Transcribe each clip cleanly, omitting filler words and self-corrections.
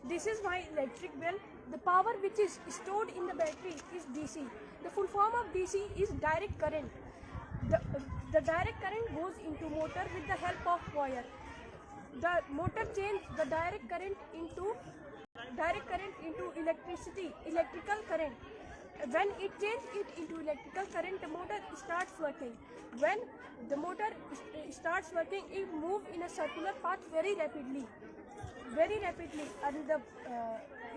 This is my electric bell. The power which is stored in the battery is DC. The full form of DC is direct current. The direct current goes into motor with the help of wire. The motor changes the direct current into electrical current. When it changes it into electrical current, the motor starts working. When the motor starts working, it moves in a circular path very rapidly. And the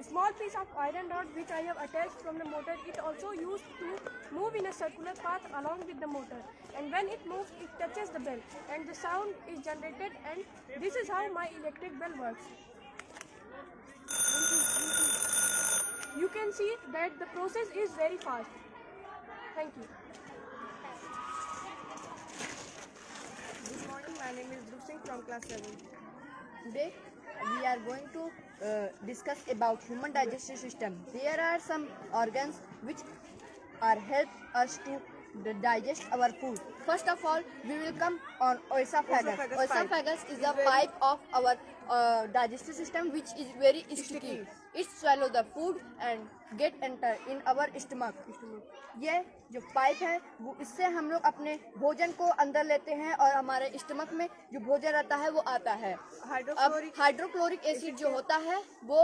small piece of iron rod which I have attached from the motor, it also used to move in a circular path along with the motor, and when it moves it touches the bell and the sound is generated, and this is how my electric bell works. You can see that the process is very fast. Thank you. Good morning, my name is Dhruv Singh from class 7. Today we are going to discuss about human digestive system. There are some organs which are help us to digest our food. First of all, we will come on oesophagus. Oesophagus is a pipe of our digestive system which is very sticky. It swallow the food and get enter in our stomach. ये जो pipe है वो इससे हम लोग अपने भोजन को अंदर लेते हैं और हमारे स्टमक में जो भोजन रहता है वो आता है। अब हाइड्रोक्लोरिक एसिड जो होता है वो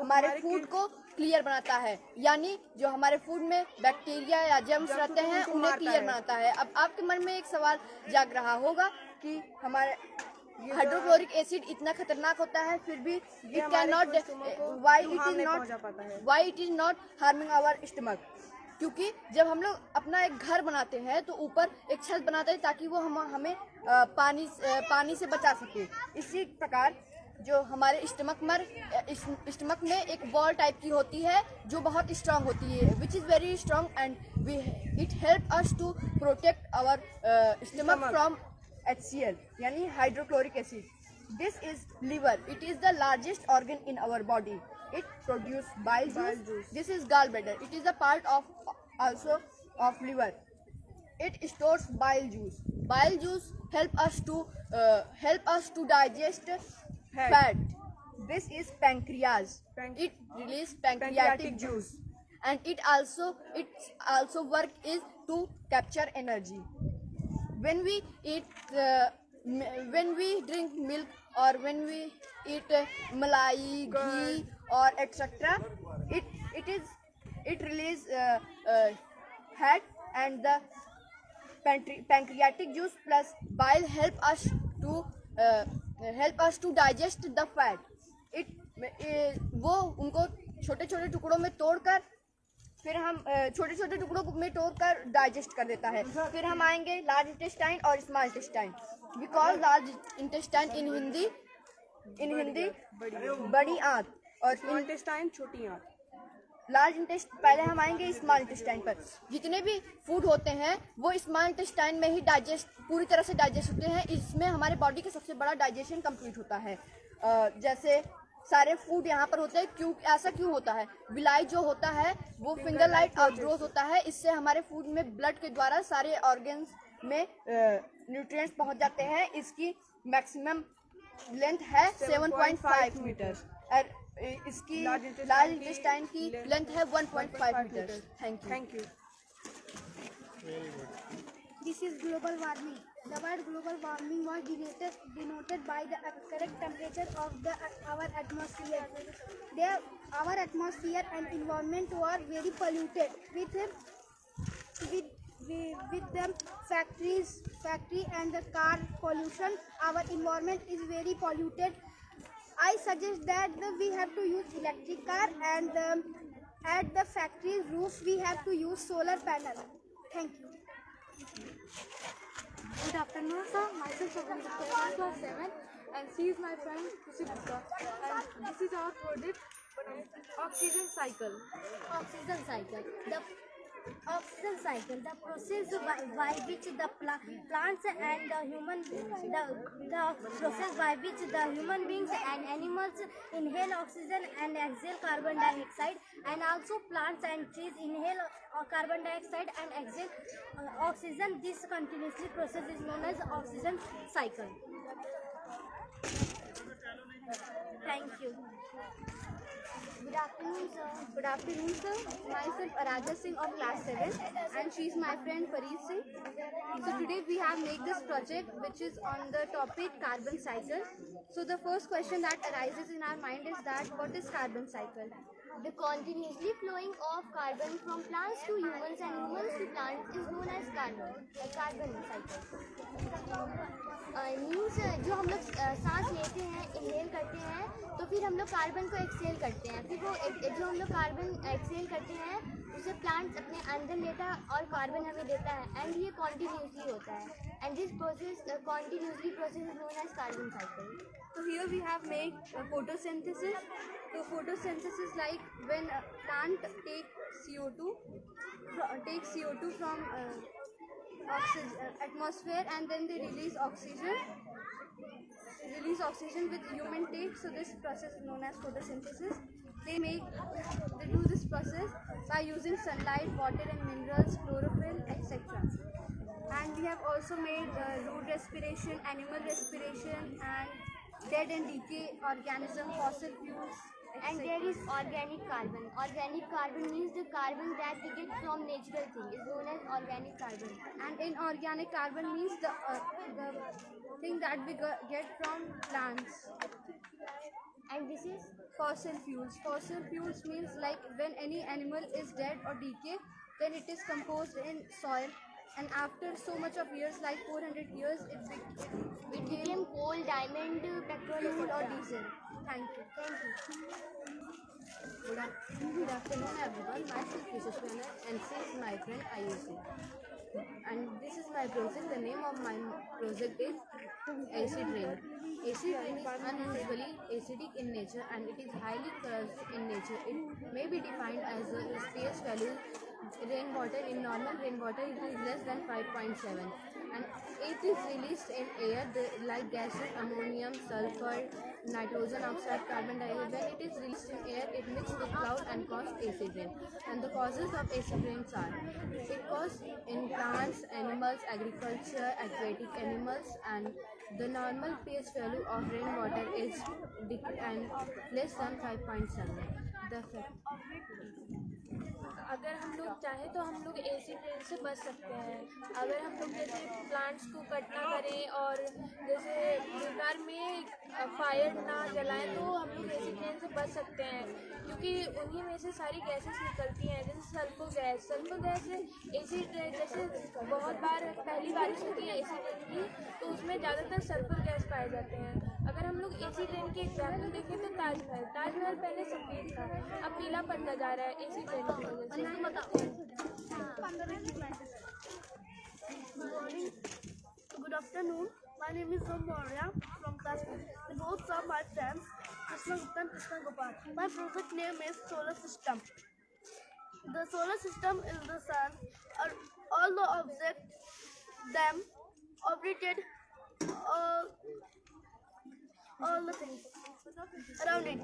हमारे फूड को क्लियर बनाता है, यानी जो हमारे फूड में बैक्टीरिया या जर्म्स रहते हैं उन्हें क्लियर बनाता है। अब आपके मन में एक सवाल जाग रहा होगा कि हमारे हाइड्रोक्लोरिक एसिड इतना खतरनाक होता है फिर भी it can not why it is not harming our stomach. क्योंकि जब हम लोग अपना एक घर बनाते हैं तो ऊपर एक छत बनाते हैं ताकि वो हमें पानी से बचा सके। इसी प्रकार जो हमारे स्टमक में एक बॉल टाइप की होती है जो बहुत स्ट्रांग होती है, which is very strong and it help us to protect our stomach from HCl यानी hydrochloric acid. This is liver. It is the largest organ in our body. It produces bile juice. This is gallbladder. It is a part of also of liver. It stores bile juice. Bile juice help us to digest fat. This is pancreas. It releases pancreatic juice, and it also work is to capture energy. When we drink milk or when we eat malai, ghee or etc., it release fat, and the pancreatic juice plus bile help us to digest the fat. वो उनको छोटे छोटे टुकड़ों में तोड़कर फिर हम छोटे छोटे टुकड़ों में तोड़कर डाइजेस्ट कर देता है। फिर हम आएंगे लार्ज इंटेस्टाइन और small intestine. We call large intestine in Hindi बड़ी आंत और स्मॉल इंटेस्टाइन छोटी आंत। लार्ज इंटेस्टाइन पहले हम आएंगे स्मॉल इंटेस्टाइन पर। जितने भी फूड होते हैं वो स्मॉल इंटेस्टाइन में ही पूरी तरह से डाइजेस्ट होते हैं। इसमें हमारे बॉडी का सबसे बड़ा डाइजेशन कंप्लीट होता है। जैसे सारे फूड यहाँ पर होते हैं। ऐसा क्यों होता है? विलाई जो होता है वो फिंगर लाइट आउटग्रोथ होता है। इससे हमारे फूड में ब्लड के द्वारा सारे ऑर्गन्स में न्यूट्रिएंट्स पहुँच जाते हैं। इसकी मैक्सिमम लेंथ है 7.5 मीटर और इसकी लार्ज इंटेस्टाइन की लेंथ है 1.5 metre. Thank you. This is global warming. The word global warming was denoted by the correct temperature of our atmosphere. Our atmosphere and environment were very polluted with the factory and the car pollution. Our environment is very polluted. I suggest that we have to use electric car, and at the factory roof we have to use solar panel. Thank you. Good afternoon, sir. Myself is from class 7, and she is my friend Kushi Gupta. And this is our project, oxygen cycle. Oxygen cycle. The oxygen cycle, the process by which the plants and the process by which the human beings and animals inhale oxygen and exhale carbon dioxide, and also plants and trees inhale carbon dioxide and exhale oxygen. This continuously process is known as oxygen cycle. Thank you. Good afternoon, sir. Good afternoon, sir. Myself Araja Singh of class 7 and she is my friend Fareed Singh. So today we have made this project which is on the topic carbon cycle. So the first question that arises in our mind is that what is carbon cycle? The continuously flowing of carbon from plants to humans and humans to plants is known as carbon cycle. Means जो हम लोग सांस लेते हैं, inhale करते हैं, तो फिर हम लोग कार्बन को एक्सहेल करते हैं, फिर वो जो हम लोग कार्बन एक्सहेल करते हैं उसे प्लांट्स अपने अंदर लेता है और कार्बन हमें देता है एंड ये कॉन्टीन्यूसली होता है and this process continuously process is known as carbon cycle. So here we have made photosynthesis. So photosynthesis like when a plant takes CO2 from atmosphere and then they release oxygen. With human take. So this process is known as photosynthesis. They do this process by using sunlight, water and minerals, chlorophyll, etc. And we have also made root respiration, animal respiration, and dead and decay organism, fossil fuels, etc. And there is organic carbon. Organic carbon means the carbon that we get from natural thing is known as organic carbon. And inorganic carbon means the thing that we get from plants. And this is Fossil fuels. Fossil fuels means like when any animal is dead or decay, then it is composed in soil. And after so much of years, like 400 years, it became coal, diamond, petrol or diesel. Thank you. Good afternoon everyone. Myself Yashaswina and this is my friend Ayushi. And this is my project. The name of my project is acid rain. Acid rain is unusually acidic in nature and it is highly crushed in nature. It may be defined as a pH value rainwater. In normal rainwater it is less than 5.7 and it is released in air like gases, ammonium, sulfur, nitrogen oxide, carbon dioxide. When it is released in air, it mixes with cloud and causes acid rain. And the causes of acid rains are: it causes in plants, animals, agriculture, aquatic animals, and the normal pH value of rainwater is and less than 5.7. The अगर हम लोग चाहें तो हम लोग acid rain से बच सकते हैं. अगर हम लोग जैसे प्लांट्स को कट ना करें और जैसे बेकार में फायर ना जलाएं तो हम लोग एसिड रेन से बच सकते हैं, क्योंकि उन्हीं में से सारी गैसेस निकलती हैं. जैसे सल्फर गैस एसिड जैसे बहुत बार पहली बारिश होती है एसिड रेन की तो उसमें ज़्यादातर सल्फर गैस पाए जाते हैं. अगर हम लोग एसिड रेन के एग्जाम्पल देखें तो ताजमहल पहले सफ़ेद था, अब नीला पड़ता जा रहा है एसिड रेन की वजह से. Good afternoon. My name is Somalia from class 2. The both are my friends, Krishna Gupta and Krishna Gopal. My project name is Solar System. The solar system is the sun. All the objects, them, orbited, all the things around it.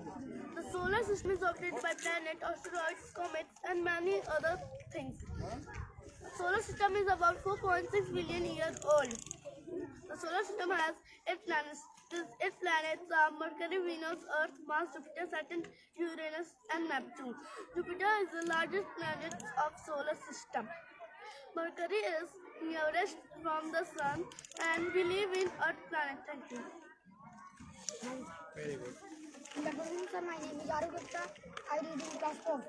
The solar system is operated by planets, asteroids, comets, and many other things. The solar system is about 4.6 billion years old. The solar system has 8 planets. These 8 planets are Mercury, Venus, Earth, Mars, Jupiter, Saturn, Uranus, and Neptune. Jupiter is the largest planet of solar system. Mercury is nearest from the sun, and we live in Earth planet. Thank you. very good. Good afternoon, sir. My name is Aru Gupta. I read in class 4.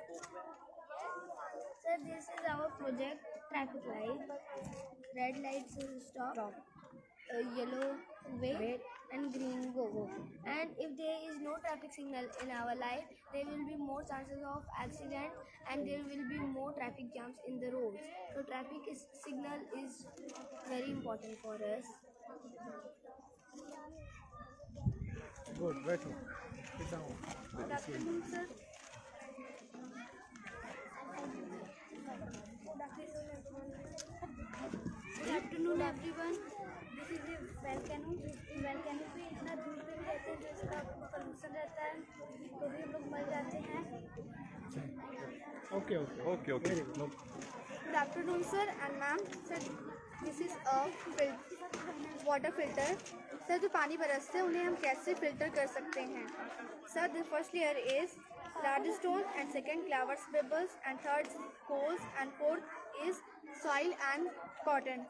Sir, this is our project, traffic light. Red lights will stop. Yellow wait, and green go. And if there is no traffic signal in our life, there will be more chances of accident and there will be more traffic jams in the roads. So traffic signal is very important for us. Good, very good. Sit down. Good afternoon, sir. Good afternoon, everyone. This is a volcano. volcano पे इतना दूर पे भी रहते हैं जो इसका pollution रहता है तो भी हम लोग मर जाते हैं. Okay. Good afternoon, sir and ma'am. Sir, this is a water filter. Sir जो पानी बरसते हैं उन्हें हम कैसे फिल्टर कर सकते हैं? Sir the first layer is large stone and second gravels pebbles and third coals and fourth is soil and cotton.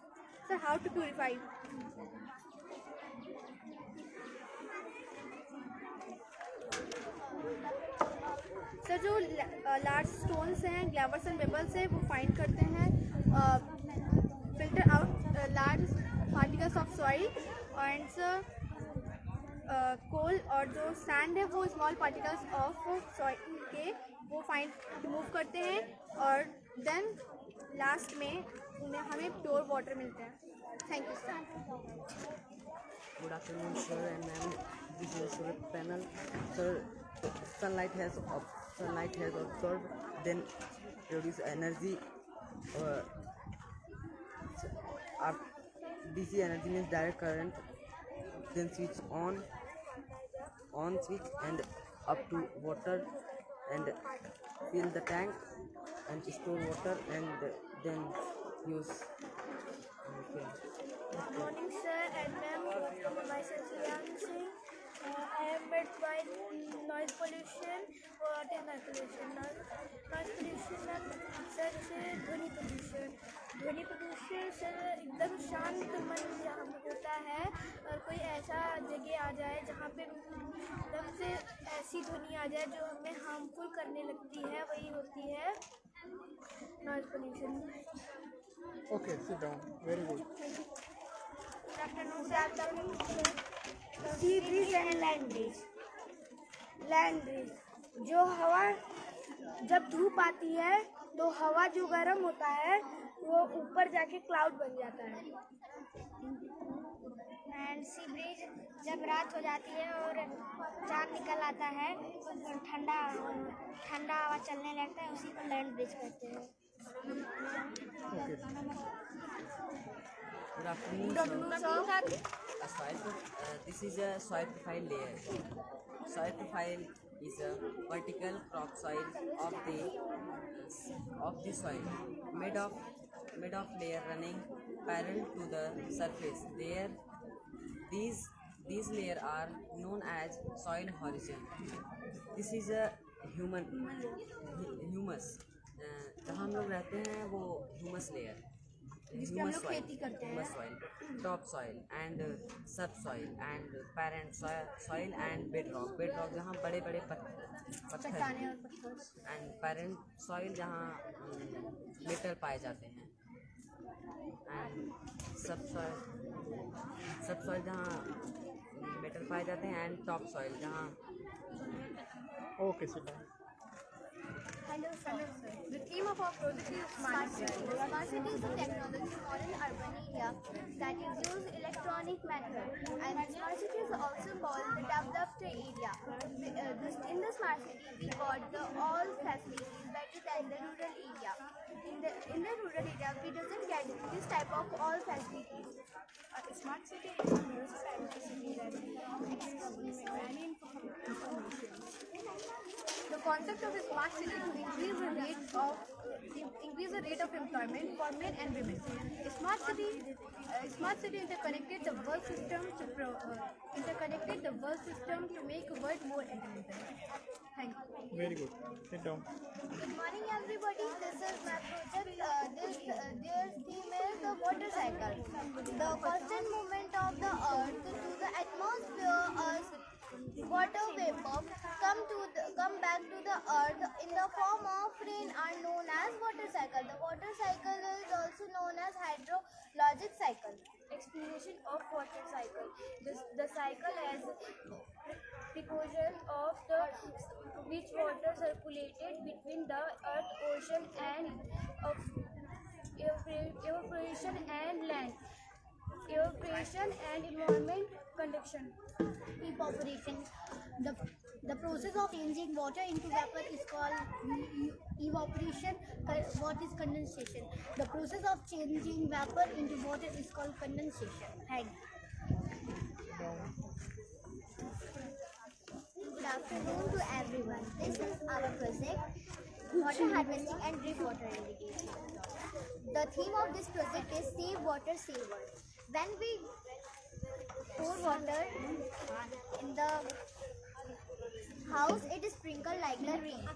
Sir how to purify? Sir जो लार्ज स्टोन्स हैं, ग्लावर्स एंड पेबल्स हैं, वो find करते हैं, filter out large particles of soil and coal, और जो sand है वो स्मॉल पार्टिकल्स ऑफ सॉइल के वो फाइंड रिमूव करते हैं, और देन लास्ट में उन्हें हमें प्योर वाटर मिलते हैं। Thank you sir. Good afternoon, sir and ma'am. This is solar panel. Sir, sunlight has absorbed, then produce energy. DC energy means direct current. Then switch on switch and up to water and fill the tank and store water and then use. Okay. Good morning, sir and ma'am. Myself Liang Singh. I am met by noise pollution. What is noise pollution? Noise pollution, ma'am, sir, जैसे ध्वनि प्रदूषण। ध्वनि प्रदूषण sir एकदम शांत मन जहाँ होता है, और कोई ऐसा जगह आ जाए जहाँ पे एकदम से ऐसी ध्वनि आ जाए जो हमें हार्मफुल करने लगती है, वही होती है noise pollution. Okay, sit down. Very good. Sea bridge and land bridge. Land bridge जो हवा, जब धूप आती है तो हवा जो गर्म होता है वो ऊपर जाके क्लाउड बन जाता है। एंड सी ब्रिज जब रात हो जाती है और चाँद निकल आता है तो ठंडा ठंडा हवा चलने लगता है, उसी को लैंड ब्रिज कहते हैं। Okay. Good afternoon, sir. This is a soil profile layer. Soil profile is a vertical crop soil of the soil, made of layer running parallel to the surface. These layer are known as soil horizon. This is a humus. जहाँ हम लोग रहते हैं वो humus layer, humus soil, top soil and sub soil and parent soil and bedrock जहाँ बड़े बड़े पत्थर एंड पेरेंट सॉइल जहाँ मेटल पाए जाते हैं, एंड सब सॉइल जहाँ मेटल पाए जाते हैं, एंड टॉप सॉइल जहाँ। Okay, sit down. The theme of our project is Smart City. Smart City is a technology for an urban area that is used electronic method, and Smart City is also called the developed area. In the Smart City, we got all facilities better than the rural area. In the rural area, we doesn't get this type of all facilities. Smart city is the most famous city that many information. The concept of a smart city to increase the rate of employment for men and women. A smart city interconnected the world system to make the world more intelligent. Thank you. Very good. Sit down. Good morning, everybody. This is my project. Their theme is the water cycle. The constant movement of the earth to the atmosphere as water vapor come back to the earth in the form of rain are known as water cycle. The water cycle is also known as hydrologic cycle. Explanation of water cycle. The cycle has precaution of the which water circulated between the earth, ocean and of evaporation and land. Evaporation and environment conduction. Evaporation. The process of changing water into vapor is called evaporation. What is condensation? The process of changing vapor into water is called condensation. Thank you. Good afternoon to everyone. This is our project, water harvesting and drip water irrigation. The theme of this project is Save Water, Save World. When we pour water in the house, it is sprinkled like the rain,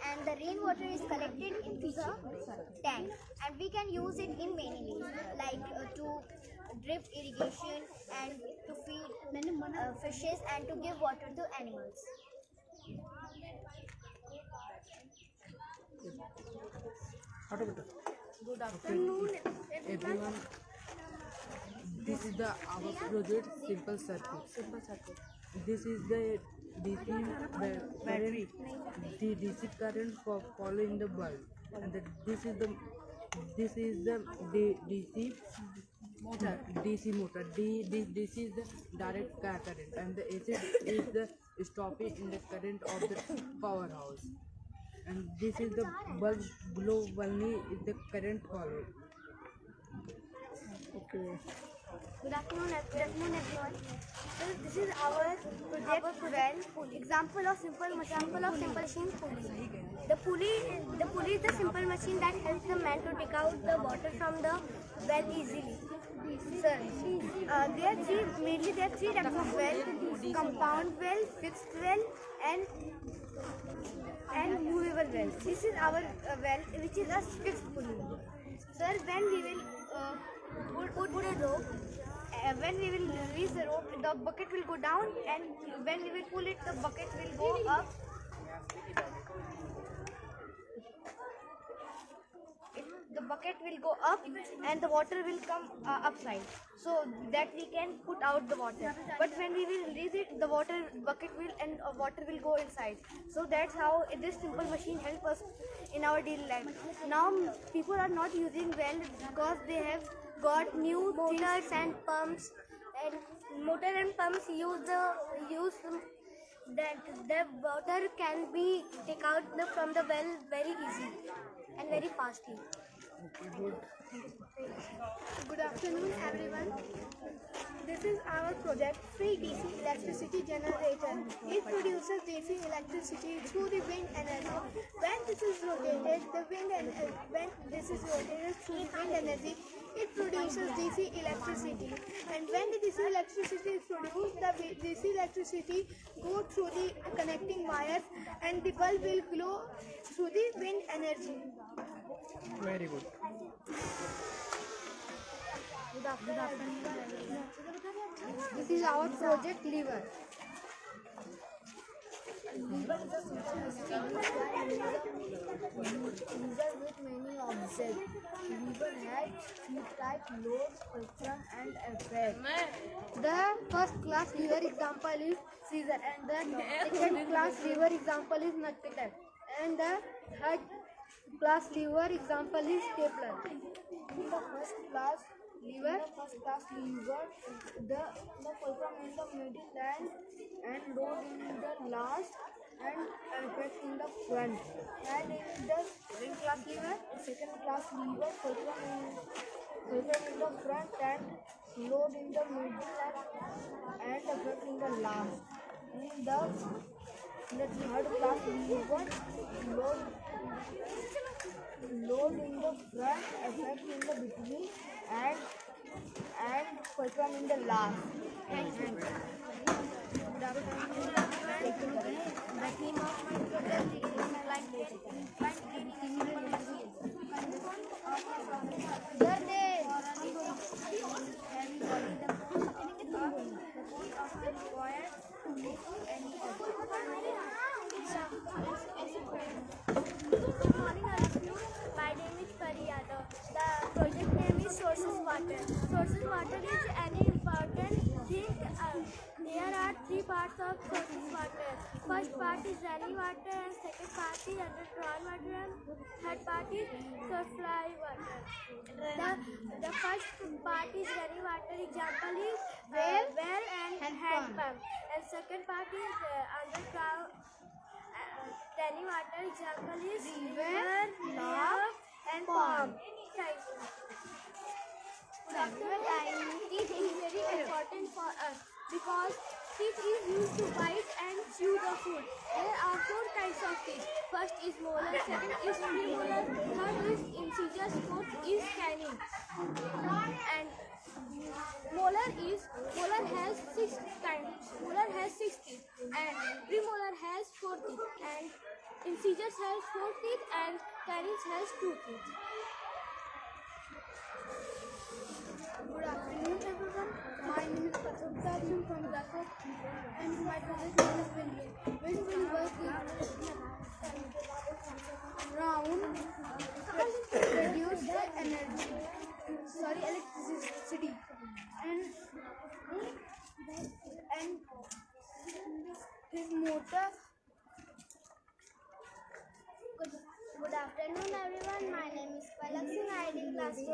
and the rainwater is collected into the tank, and we can use it in many ways, like to drip irrigation and to feed fishes and to give water to animals. Auto better. Good afternoon, everyone. This is the our project Simple Circuit. This is the DC battery. The DC current follow in the bulb, and this is the DC motor. DC motor. This is the direct current, and the AC is the stopping in the current of the powerhouse. And this is the bulb below only is the current follow. Okay. Good afternoon, everyone. So this is our project well, example of simple machine pulley. The pulley is the simple machine that helps the man to take out the water from the well easily. Sir, there are three types of well: compound well, fixed well, and movable well. This is our well, which is a fixed pulley. Sir, when we will put a rope, when we will release the rope, the bucket will go down, and when we will pull it, the bucket will go up. The bucket will go up and the water will come upside, so that we can put out the water. But when we will release it, the bucket will and water will go inside. So that's how this simple machine helps us in our daily life. Now people are not using well because they have got new motors and pumps, and motor and pumps use that the water can be taken out from the well very easy and very fastly. Good afternoon, everyone. This is our project, Free DC Electricity Generator. It produces DC electricity through the wind energy. When this is rotated through the wind energy, it produces DC electricity. And when the DC electricity is produced, the DC electricity go through the connecting wires, and the bulb will glow through the wind energy. Very good. This is our project lever. Lever is a simple machine with many objects. Lever has type loads, fulcrum, and effect. The first class lever example is scissor, and the second class lever example is nut cutter, and the third class lever example is stapler. In the first class lever, the fulcrum in the middle and load in the last and effect in the front. And in the second class lever, fulcrum in the front and load in the middle and effect in the last. In the third class lever, load in the front, effect in the between, and fulcrum in the last. The theme of my project is Good morning, all of you. My name is Pari Yadav. The project name is Sources Water. Sources Water is an important thing. There are three parts of sources water. First part is rainy water, and second part is underground water, and third part is supply water. The first part is rainy water. Example is well and hand pump. And second part is underground rainy water. Example is river, lake, and pond. Thank you. Teeth is very important for us because teeth is used to bite and chew the food. There are four kinds kinds of teeth. First is molar, second is premolar, third is incisors, fourth is canine. And molar has six teeth, and premolar has 4 teeth, and incisors has 4 teeth, and canines has 2 teeth. Good afternoon, everyone. My name is Pratham Tarjun from Dhaka, and my project name is Windmill. Windmill work is round, produce the electricity, and his motor. Good afternoon, everyone. My name is Palak Singh, ID class 4.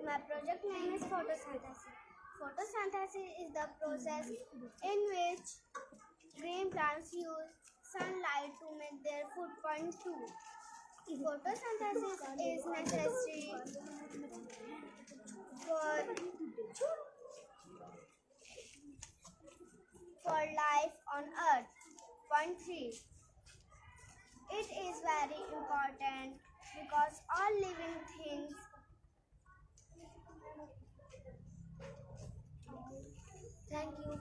My project name is photosynthesis. Photosynthesis is the process in which green plants use sunlight to make their food. Point 2. Photosynthesis is necessary for life on Earth. Point 3. It is very important because all living things Thank you.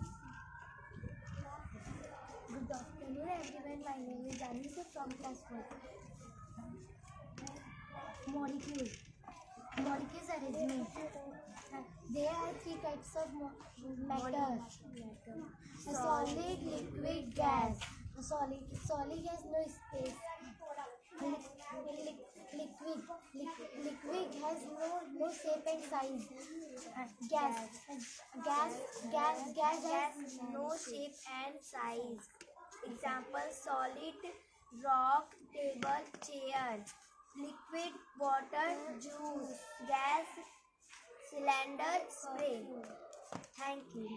Good afternoon, everyone. My name is Anisa from class 4. Molecules. Molecules arrangement. There are 3 types of matter. A solid, liquid, gas. A solid has no space. Liquid has no shape and size. Gas has no shape and size. Example: solid rock, table, chair. Liquid water, juice. Gas cylinder, spray. Thank you.